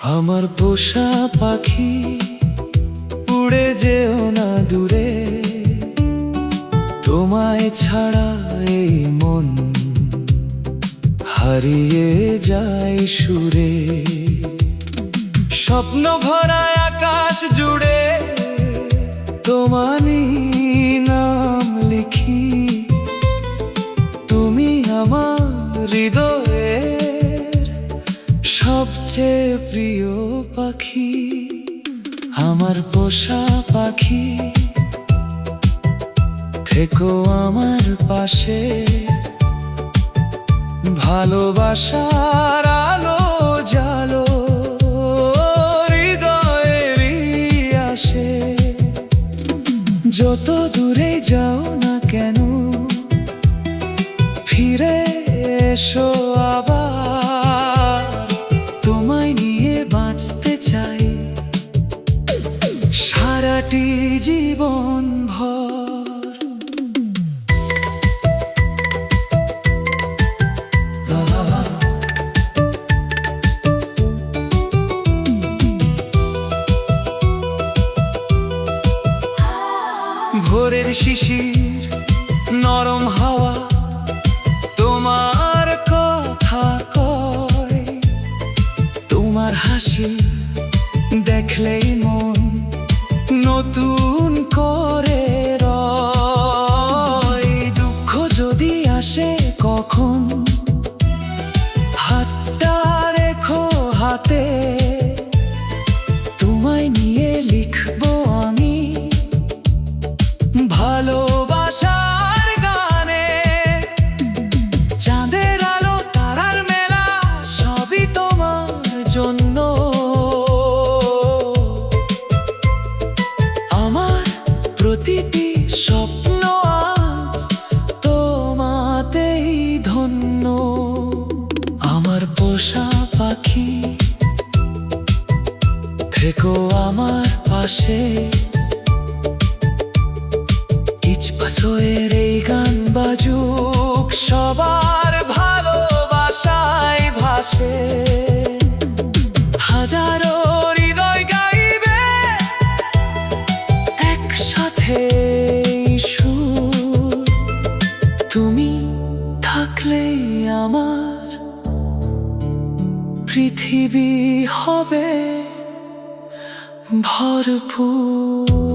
আমার পোষা পাখি উড়ে যেও না দূরে, তোমায় ছাড়া এই মন হারিয়ে যায় সুরে। স্বপ্ন ভরা আকাশ জুড়ে তোমারই নাম লিখি, তুমি আমার হৃদয়ের সবচেয়ে প্রিয় পাখি। আমার পোষা পাখি, থেকো আমার পাশে, ভালোবাসার আলো জালো হৃদয়েরই আসে। যত দূরে যাও না কেন ফিরে এসো আবার, তোমায় নিয়ে বাঁচতে চাই সারাটি জীবন ভর। ভোরের শিশির নরম হাওয়া তোমার কথা কয়, তোমার হাসি দেখলেই মন নতুন করে রয়। দুঃখ যদি আসে কখন হাতটা রেখো হাতে, তোমায় নিয়ে লিখবো আমি ভালোবাসার গানে। চাঁদের আলো তারার মেলা সবই তোমার জন্য, আমার প্রতিটি স্বপ্ন আজ তোমাতেই ধন্য। আমার পোষা পাখি, থেকো আমার পাশে, পাশোয়ের এই গান বাজুক সবার ভালোবাসায় ভাসে। হাজারো হৃদয় গাইবে একসাথে সুর, তুমি থাকলেই আমার পৃথিবী হবে ভরপুর।